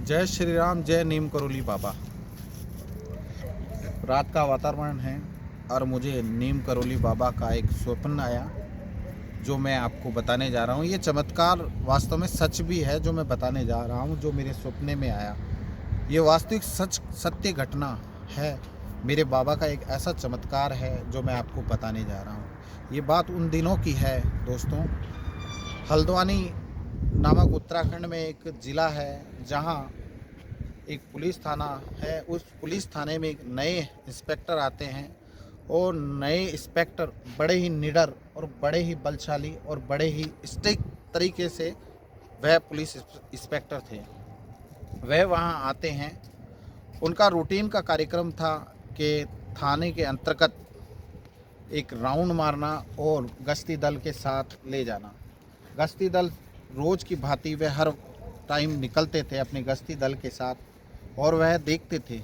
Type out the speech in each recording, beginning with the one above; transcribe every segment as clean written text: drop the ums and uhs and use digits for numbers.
जय श्री राम, जय नीम करोली बाबा। रात का वातावरण है और मुझे नीम करोली बाबा का एक स्वप्न आया जो मैं आपको बताने जा रहा हूँ। ये चमत्कार वास्तव में सच भी है जो मैं बताने जा रहा हूँ, जो मेरे सपने में आया। ये वास्तविक सत्य घटना है। मेरे बाबा का एक ऐसा चमत्कार है जो मैं आपको बताने जा रहा हूँ। ये बात उन दिनों की है दोस्तों। हल्द्वानी नामक उत्तराखंड में एक ज़िला है जहाँ एक पुलिस थाना है। उस पुलिस थाने में एक नए इंस्पेक्टर आते हैं और नए इंस्पेक्टर बड़े ही निडर और बड़े ही बलशाली और बड़े ही स्ट्रिक्ट तरीके से वह पुलिस इंस्पेक्टर थे। वह वहाँ आते हैं। उनका रूटीन का कार्यक्रम था कि थाने के अंतर्गत एक राउंड मारना और गश्ती दल के साथ ले जाना। गश्ती दल रोज़ की भांति वह हर टाइम निकलते थे अपने गश्ती दल के साथ और वह देखते थे।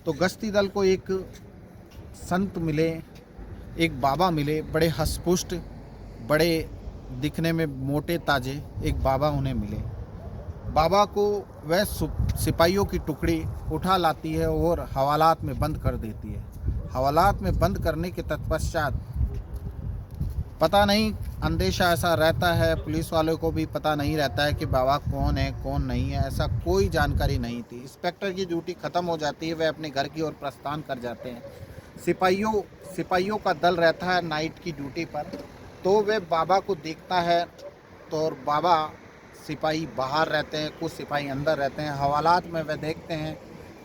तो गश्ती दल को एक संत मिले, एक बाबा मिले, बड़े हष्टपुष्ट, बड़े दिखने में मोटे ताजे एक बाबा उन्हें मिले। बाबा को वह सिपाहियों की टुकड़ी उठा लाती है और हवालात में बंद कर देती है। हवालात में बंद करने के तत्पश्चात पता नहीं, अंदेशा ऐसा रहता है, पुलिस वालों को भी पता नहीं रहता है कि बाबा कौन है कौन नहीं है, ऐसा कोई जानकारी नहीं थी। इंस्पेक्टर की ड्यूटी ख़त्म हो जाती है, वह अपने घर की ओर प्रस्थान कर जाते हैं। सिपाहियों का दल रहता है नाइट की ड्यूटी पर। तो वह बाबा को देखता है तो बाबा, सिपाही बाहर रहते हैं, कुछ सिपाही अंदर रहते हैं। हवालात में वह देखते हैं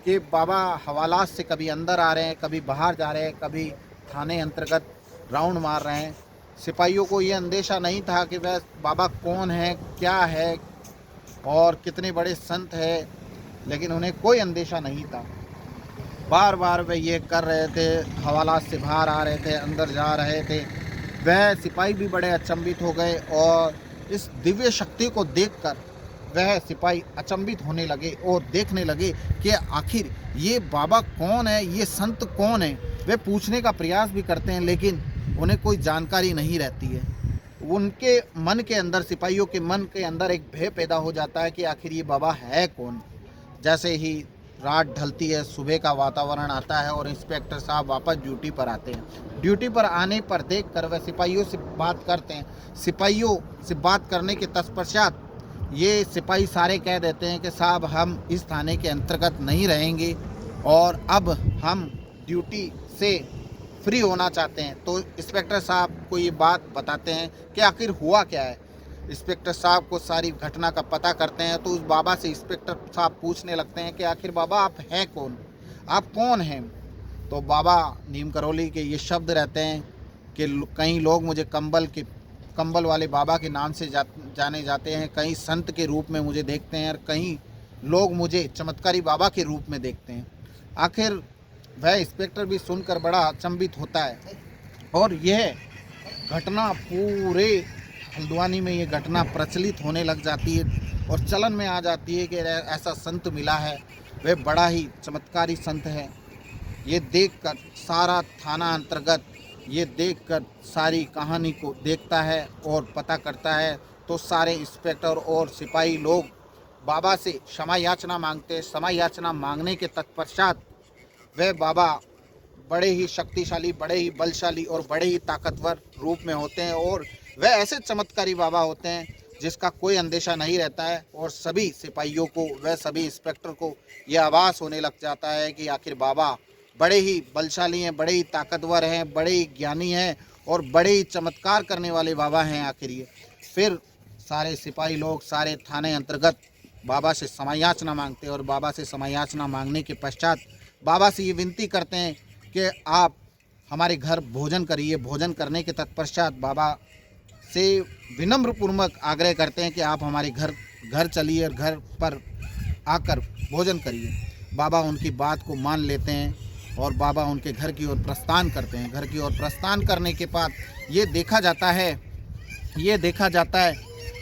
कि बाबा हवालात से कभी अंदर आ रहे हैं, कभी बाहर जा रहे हैं, कभी थाने अंतर्गत राउंड मार रहे हैं। सिपाहियों को ये अंदेशा नहीं था कि वह बाबा कौन है, क्या है और कितने बड़े संत है, लेकिन उन्हें कोई अंदेशा नहीं था। बार बार वह ये कर रहे थे, हवालात से बाहर आ रहे थे, अंदर जा रहे थे। वह सिपाही भी बड़े अचंभित हो गए और इस दिव्य शक्ति को देखकर वह सिपाही अचंभित होने लगे और देखने लगे कि आखिर ये बाबा कौन है, ये संत कौन है। वे पूछने का प्रयास भी करते हैं लेकिन उन्हें कोई जानकारी नहीं रहती है। उनके मन के अंदर, सिपाहियों के मन के अंदर एक भय पैदा हो जाता है कि आखिर ये बाबा है कौन। जैसे ही रात ढलती है, सुबह का वातावरण आता है और इंस्पेक्टर साहब वापस ड्यूटी पर आते हैं। ड्यूटी पर आने पर देखकर वह सिपाहियों से बात करते हैं। सिपाहियों से बात करने के तत्पश्चात ये सिपाही सारे कह देते हैं कि साहब, हम इस थाने के अंतर्गत नहीं रहेंगे और अब हम ड्यूटी से फ्री होना चाहते हैं। तो इंस्पेक्टर साहब को ये बात बताते हैं कि आखिर हुआ क्या है। इंस्पेक्टर साहब को सारी घटना का पता करते हैं। तो उस बाबा से इंस्पेक्टर साहब पूछने लगते हैं कि आखिर बाबा आप हैं कौन, आप कौन हैं। तो बाबा नीम करोली के ये शब्द रहते हैं कि कई लोग मुझे कंबल वाले बाबा के नाम से जाने जाते हैं, कई संत के रूप में मुझे देखते हैं और कई लोग मुझे चमत्कारी बाबा के रूप में देखते हैं। आखिर वह इंस्पेक्टर भी सुनकर बड़ा अचंभित होता है और यह घटना पूरे हल्द्वानी में ये घटना प्रचलित होने लग जाती है और चलन में आ जाती है कि ऐसा संत मिला है, वह बड़ा ही चमत्कारी संत है। ये देखकर सारा थाना अंतर्गत ये देखकर सारी कहानी को देखता है और पता करता है। तो सारे इंस्पेक्टर और सिपाही लोग बाबा से क्षमा याचना मांगते हैं। क्षमा याचना मांगने के तत्पश्चात वह बाबा बड़े ही शक्तिशाली, बड़े ही बलशाली और बड़े ही ताकतवर रूप में होते हैं और वह ऐसे चमत्कारी बाबा होते हैं जिसका कोई अंदेशा नहीं रहता है। और सभी सिपाहियों को, वह सभी इंस्पेक्टर को यह आभास होने लग जाता है कि आखिर बाबा बड़े ही बलशाली हैं, बड़े ही ताकतवर हैं, बड़े ही ज्ञानी हैं और बड़े ही चमत्कार करने वाले बाबा हैं आखिर ये। फिर सारे सिपाही लोग सारे थाने अंतर्गत बाबा से क्षमा याचना मांगते हैं और बाबा से क्षमा याचना मांगने के पश्चात बाबा से ये विनती करते हैं कि आप हमारे घर भोजन करिए। भोजन करने के तत्पश्चात बाबा से विनम्र पूर्वक आग्रह करते हैं कि आप हमारे घर चलिए और घर पर आकर भोजन करिए। बाबा उनकी बात को मान लेते हैं और बाबा उनके घर की ओर प्रस्थान करते हैं। घर की ओर प्रस्थान करने के बाद ये देखा जाता है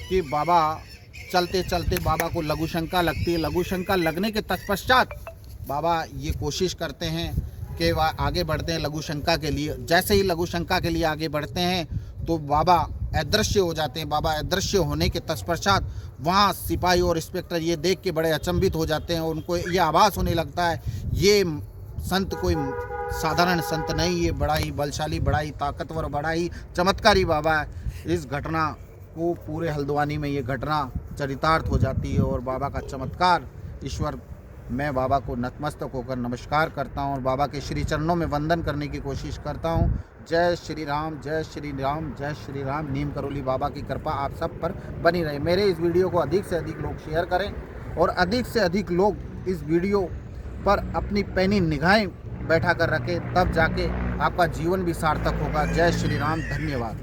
कि बाबा चलते चलते बाबा को लघु शंका लगती है। लघु शंका लगने के तत्पश्चात बाबा ये कोशिश करते हैं कि वह आगे बढ़ते हैं लघु शंका के लिए। जैसे ही लघु शंका के लिए आगे बढ़ते हैं तो बाबा अदृश्य हो जाते हैं। बाबा अदृश्य होने के तत्पश्चात वहाँ सिपाही और इंस्पेक्टर ये देख के बड़े अचंभित हो जाते हैं। उनको ये आभास होने लगता है ये संत कोई साधारण संत नहीं, ये बड़ा ही बलशाली, बड़ा ही ताकतवर, बड़ा ही चमत्कारी बाबा है। इस घटना को पूरे हल्द्वानी में ये घटना चरितार्थ हो जाती है और बाबा का चमत्कार ईश्वर, मैं बाबा को नतमस्तक होकर नमस्कार करता हूँ और बाबा के श्री चरणों में वंदन करने की कोशिश करता हूँ। जय श्री राम, जय श्री राम, जय श्री राम। नीम करौली बाबा की कृपा आप सब पर बनी रहे। मेरे इस वीडियो को अधिक से अधिक लोग शेयर करें और अधिक से अधिक लोग इस वीडियो पर अपनी पैनी निगाहें बैठा कर रखें, तब जाके आपका जीवन भी सार्थक होगा। जय श्री राम, धन्यवाद।